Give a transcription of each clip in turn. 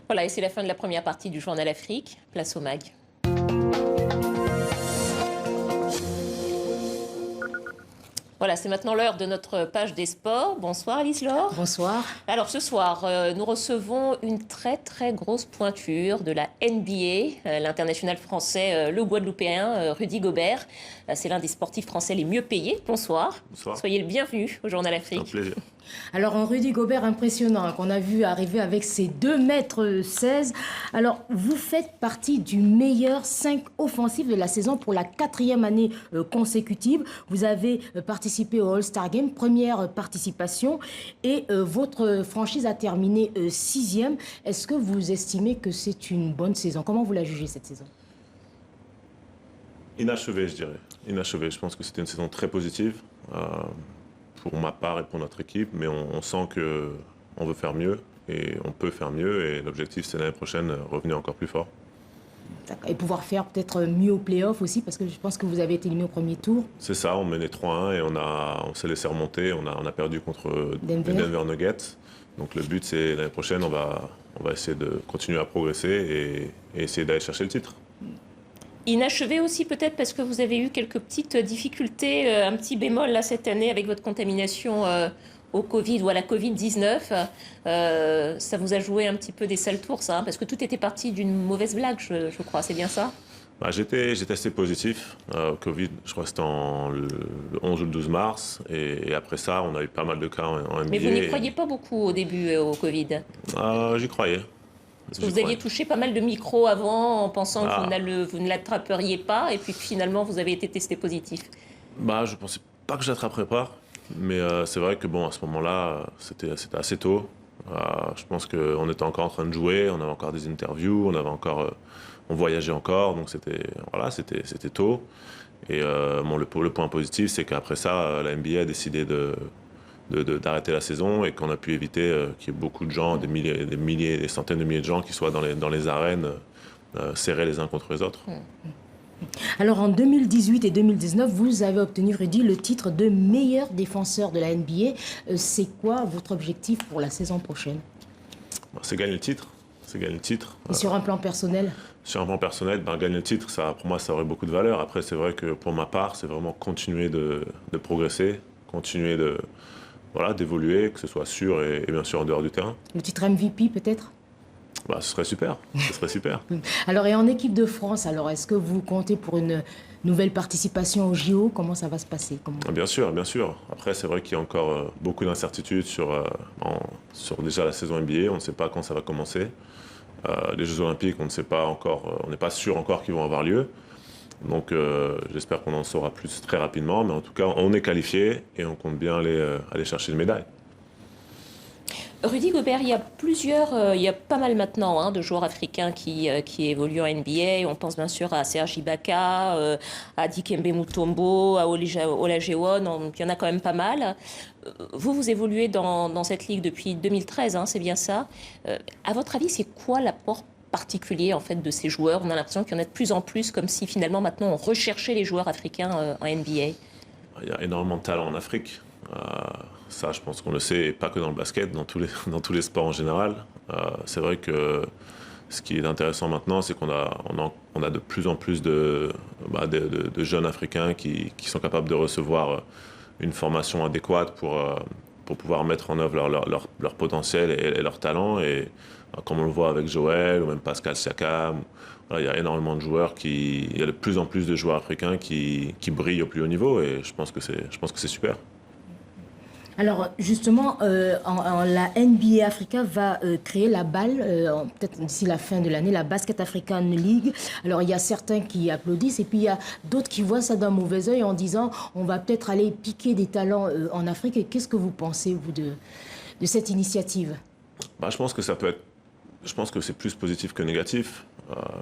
Voilà, et c'est la fin de la première partie du Journal Afrique. Place au MAG. Voilà, c'est maintenant l'heure de notre page des sports. Bonsoir Alice Laure. Bonsoir. Alors ce soir, nous recevons une très très grosse pointure de la NBA, l'international français, le Guadeloupéen Rudy Gobert. C'est l'un des sportifs français les mieux payés. Bonsoir. Bonsoir. Soyez le bienvenu au Journal Afrique. C'est un plaisir. Alors un Rudy Gobert impressionnant qu'on a vu arriver avec ses 2,16 m. Alors vous faites partie du meilleur 5 offensif de la saison pour la 4e année consécutive. Vous avez participé au All-Star Game, première participation, et votre franchise a terminé 6e. Est-ce que vous estimez que c'est une bonne saison? Comment vous la jugez cette saison? Inachevé, je dirais. Inachevé. Je pense que c'était une saison très positive. Pour ma part et pour notre équipe, mais on sent qu'on veut faire mieux et on peut faire mieux, et l'objectif c'est l'année prochaine revenir encore plus fort. Et pouvoir faire peut-être mieux au play-off aussi, parce que je pense que vous avez été éliminé au premier tour. C'est ça, on menait 3-1 et on s'est laissé remonter, on a perdu contre les Denver Nuggets. Donc le but c'est l'année prochaine, on va essayer de continuer à progresser et essayer d'aller chercher le titre. Inachevé aussi peut-être parce que vous avez eu quelques petites difficultés, un petit bémol là cette année avec votre contamination au Covid ou à la Covid-19. Ça vous a joué un petit peu des sales tours, ça, hein, parce que tout était parti d'une mauvaise blague, je crois, c'est bien ça? J'ai testé positif au Covid, je crois que c'était le 11 ou le 12 mars, et après ça on a eu pas mal de cas en NBA. Mais vous n'y croyez pas beaucoup au début au Covid? J'y croyais. Parce que vous aviez touché pas mal de micros avant en pensant que vous ne l'attraperiez pas, et puis finalement vous avez été testé positif. Je pensais pas que je l'attraperais pas, mais c'est vrai que à ce moment-là, c'était assez tôt. Je pense qu'on était encore en train de jouer, on avait encore des interviews, on voyageait encore, donc c'était tôt. Et le point positif, c'est qu'après ça, la NBA a décidé d'arrêter la saison, et qu'on a pu éviter qu'il y ait beaucoup de gens, des milliers, des centaines de milliers de gens qui soient dans les arènes serrés les uns contre les autres. Alors en 2018 et 2019, vous avez obtenu, Rudy, le titre de meilleur défenseur de la NBA. C'est quoi votre objectif pour la saison prochaine? C'est gagner le titre. Et sur un plan personnel? Sur un plan personnel, gagner le titre, pour moi, ça aurait beaucoup de valeur. Après, c'est vrai que pour ma part, c'est vraiment continuer de progresser, continuer d'évoluer, que ce soit sur et bien sûr en dehors du terrain. Le titre MVP peut-être? Ce serait super. Alors, et en équipe de France, est-ce que vous comptez pour une nouvelle participation au JO? Comment ça va se passer? Bien sûr. Après, c'est vrai qu'il y a encore beaucoup d'incertitudes sur déjà la saison NBA. On ne sait pas quand ça va commencer. Les Jeux Olympiques, on ne sait pas encore, on n'est pas sûr encore qu'ils vont avoir lieu. Donc j'espère qu'on en saura plus très rapidement, mais en tout cas on est qualifié et on compte bien aller chercher une médaille. Rudy Gobert, il y a pas mal maintenant de joueurs africains qui évoluent en NBA. On pense bien sûr à Serge Ibaka, à Dikembe Mutombo, à Olajuwon, il y en a quand même pas mal. Vous évoluez dans cette ligue depuis 2013, c'est bien ça. À votre avis, c'est quoi l'apport particulier en fait de ces joueurs? On a l'impression qu'il y en a de plus en plus, comme si finalement maintenant on recherchait les joueurs africains en NBA. Il y a énormément de talent en Afrique. Ça, je pense qu'on le sait, et pas que dans le basket, dans tous les sports en général. C'est vrai que ce qui est intéressant maintenant, c'est qu'on a de plus en plus de jeunes Africains qui sont capables de recevoir une formation adéquate pour pouvoir mettre en œuvre leur potentiel et leur talent. Et comme on le voit avec Joël ou même Pascal Siakam, il y a énormément de joueurs il y a de plus en plus de joueurs africains qui brillent au plus haut niveau, et je pense que c'est super. Alors justement, la NBA Africa va créer la BAL, peut-être d'ici la fin de l'année, la Basket African League. Alors il y a certains qui applaudissent, et puis il y a d'autres qui voient ça d'un mauvais œil en disant on va peut-être aller piquer des talents en Afrique. Et qu'est-ce que vous pensez, vous, de cette initiative? Je pense que c'est plus positif que négatif,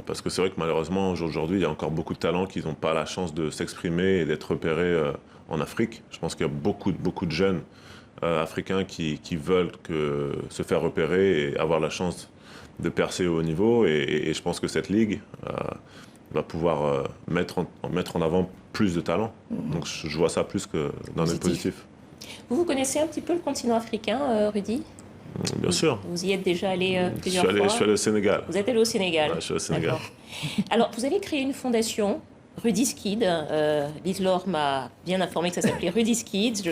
parce que c'est vrai que malheureusement aujourd'hui il y a encore beaucoup de talents qui n'ont pas la chance de s'exprimer et d'être repérés en Afrique. Je pense qu'il y a beaucoup de jeunes africains qui veulent se faire repérer et avoir la chance de percer au haut niveau, et je pense que cette ligue va pouvoir mettre en avant plus de talents. Donc je vois ça plus que d'un œil positif. Vous connaissez un petit peu le continent africain, Rudy? Bien sûr. Vous y êtes déjà allé plusieurs fois? Je suis allé au Sénégal. Vous êtes allé au Sénégal? Ouais, je suis au Sénégal. D'accord. Alors, vous avez créé une fondation, Rudy's Kids. Lise-Laure m'a bien informé que ça s'appelait Rudy's Kids,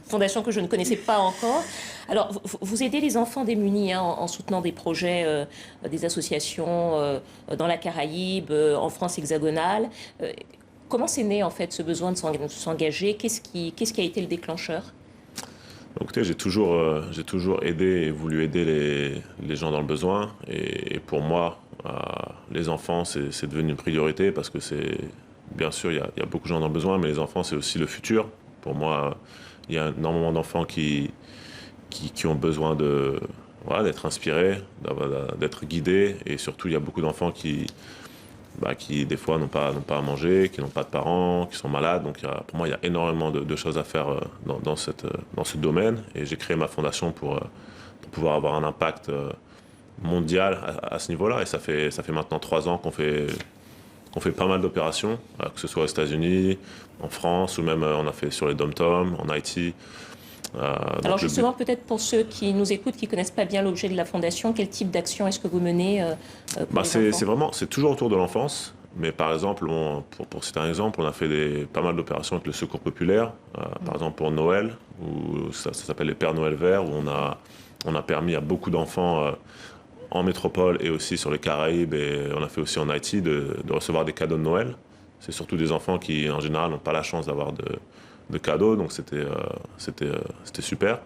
fondation que je ne connaissais pas encore. Alors, vous aidez les enfants démunis en soutenant des projets, des associations dans la Caraïbe, en France hexagonale. Comment c'est né, en fait, ce besoin de s'engager? Qu'est-ce qui a été le déclencheur? Écoutez, j'ai toujours aidé et voulu aider les gens dans le besoin. Et pour moi, les enfants, c'est devenu une priorité parce que bien sûr, il y a beaucoup de gens dans le besoin, mais les enfants, c'est aussi le futur. Pour moi, il y a énormément d'enfants qui ont besoin d'être inspirés, d'être guidés. Et surtout, il y a beaucoup d'enfants qui des fois n'ont pas à manger, qui n'ont pas de parents, qui sont malades. Donc pour moi, il y a énormément de choses à faire dans ce domaine. Et j'ai créé ma fondation pour pouvoir avoir un impact mondial à ce niveau-là. Et ça fait maintenant 3 ans qu'on fait pas mal d'opérations, que ce soit aux États-Unis, en France, ou même on a fait sur les dom-toms, en Haïti. Alors justement, peut-être pour ceux qui nous écoutent, qui ne connaissent pas bien l'objet de la fondation, quel type d'action est-ce que vous menez pour les enfants? C'est toujours autour de l'enfance, mais par exemple, pour citer un exemple, on a fait pas mal d'opérations avec le Secours populaire, par exemple pour Noël, où ça s'appelle les Pères Noël Verts, où on a permis à beaucoup d'enfants en métropole et aussi sur les Caraïbes, et on a fait aussi en Haïti, de recevoir des cadeaux de Noël. C'est surtout des enfants qui, en général, n'ont pas la chance d'avoir de cadeaux, donc c'était super.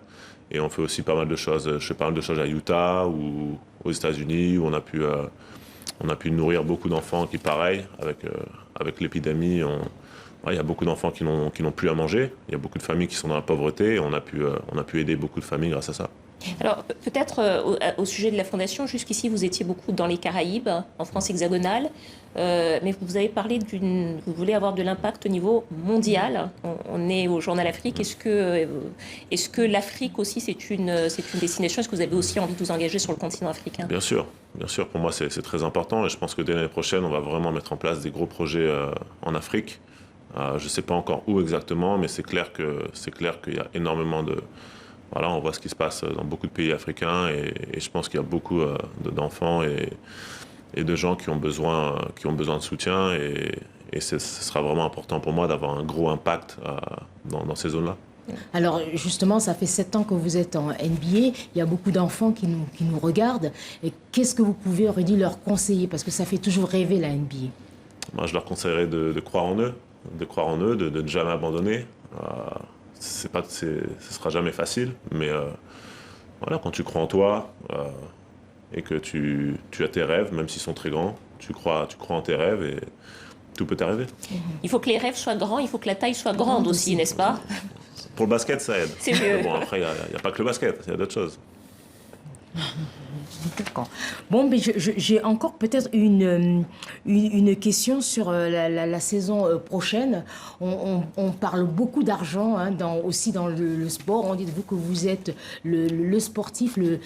Et on fait aussi pas mal de choses, je fais pas mal de choses à Utah ou aux États-Unis, où on a pu nourrir beaucoup d'enfants qui, pareil, avec l'épidémie, il y a beaucoup d'enfants qui n'ont plus à manger, il y a beaucoup de familles qui sont dans la pauvreté, et on a pu aider beaucoup de familles grâce à ça. Alors, peut-être au sujet de la Fondation, jusqu'ici, vous étiez beaucoup dans les Caraïbes, en France hexagonale, mais vous avez parlé vous voulez avoir de l'impact au niveau mondial. On est au Journal Afrique. Est-ce que l'Afrique aussi, c'est une destination? Est-ce que vous avez aussi envie de vous engager sur le continent africain? Bien sûr. Pour moi, c'est très important, et je pense que dès l'année prochaine, on va vraiment mettre en place des gros projets en Afrique. Je ne sais pas encore où exactement, mais c'est clair qu'il y a énormément de... Voilà, on voit ce qui se passe dans beaucoup de pays africains, et je pense qu'il y a beaucoup d'enfants et de gens qui ont besoin de soutien, et ce sera vraiment important pour moi d'avoir un gros impact dans ces zones-là. Alors justement, ça fait 7 ans que vous êtes en NBA, il y a beaucoup d'enfants qui nous regardent. Et qu'est-ce que vous pouvez, Rudy, leur conseiller? Parce que ça fait toujours rêver la NBA. Moi, je leur conseillerais de croire en eux, de ne jamais abandonner. Ce sera jamais facile, mais voilà, quand tu crois en toi et que tu as tes rêves, même s'ils sont très grands, tu crois en tes rêves et tout peut t'arriver. Il faut que les rêves soient grands, il faut que la taille soit grande aussi, n'est-ce pas? Pour le basket, ça aide. C'est mieux. Bon, après, il n'y a pas que le basket, il y a d'autres choses. D'accord. Bon, mais j'ai encore peut-être une question sur la saison prochaine. On parle beaucoup d'argent aussi dans le sport. On dit de vous que vous êtes le sportif le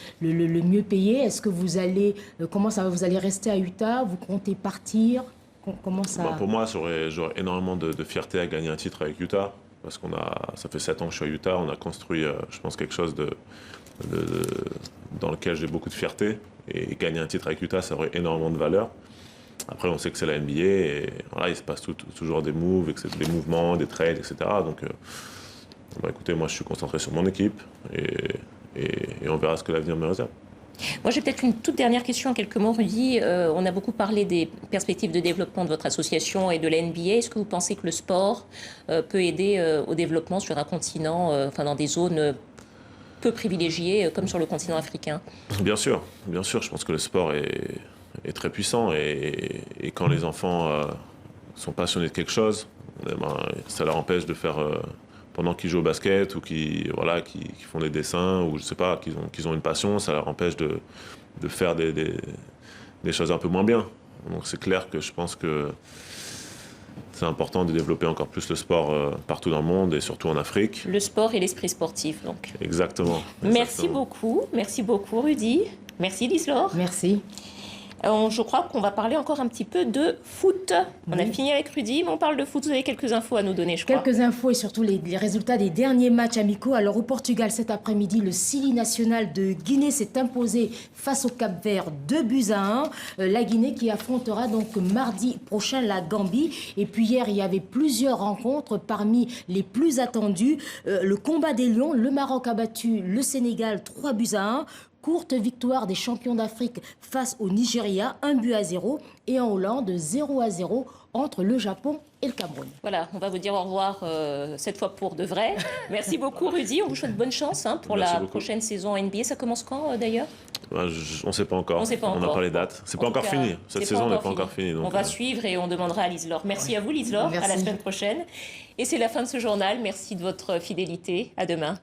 mieux payé. Est-ce que vous allez... comment ça va? Vous allez rester à Utah? Vous comptez partir? Comment ça... Pour moi, j'aurais énormément de fierté à gagner un titre avec Utah. Parce ça fait 7 ans que je suis à Utah. On a construit, je pense, quelque chose dans lequel j'ai beaucoup de fierté, et gagner un titre avec Utah, ça aurait énormément de valeur. Après, on sait que c'est la NBA, et voilà, il se passe toujours des moves, des mouvements, des trades, etc. Donc, écoutez, moi, je suis concentré sur mon équipe, et on verra ce que l'avenir me réserve. Moi, j'ai peut-être une toute dernière question en quelques mots, Rudy. On a beaucoup parlé des perspectives de développement de votre association et de la NBA. Est-ce que vous pensez que le sport peut aider au développement sur un continent, dans des zones peu privilégiées, comme sur le continent africain? Bien sûr. Je pense que le sport est très puissant, et quand les enfants sont passionnés de quelque chose, ça leur empêche de faire... pendant qu'ils jouent au basket ou qui font des dessins, ou je sais pas, qu'ils ont une passion, ça leur empêche de faire des choses un peu moins bien. Donc c'est clair que je pense que c'est important de développer encore plus le sport partout dans le monde, et surtout en Afrique. Le sport et l'esprit sportif, donc. Exactement. Merci beaucoup, Rudy. Merci, Lise-Laure. Merci. Je crois qu'on va parler encore un petit peu de foot. On a fini avec Rudy, mais on parle de foot. Vous avez quelques infos à nous donner, je crois. Quelques infos et surtout les résultats des derniers matchs amicaux. Alors au Portugal, cet après-midi, le Sili national de Guinée s'est imposé face au Cap-Vert 2-1. La Guinée qui affrontera donc mardi prochain la Gambie. Et puis hier, il y avait plusieurs rencontres parmi les plus attendues. Le combat des Lions, le Maroc a battu le Sénégal 3-1. Courte victoire des champions d'Afrique face au Nigeria, 1-0. Et en Hollande, 0-0 entre le Japon et le Cameroun. Voilà, on va vous dire au revoir cette fois pour de vrai. Merci beaucoup Rudy, on vous souhaite bonne chance pour la prochaine saison NBA. Ça commence quand d'ailleurs? On ne sait pas encore. On n'a pas les dates. C'est pas encore fini. Cette saison n'est pas encore finie. Donc on va suivre et on demandera à Lise Laure. Merci à vous Lise Laure, à la semaine prochaine. Et c'est la fin de ce journal. Merci de votre fidélité. À demain.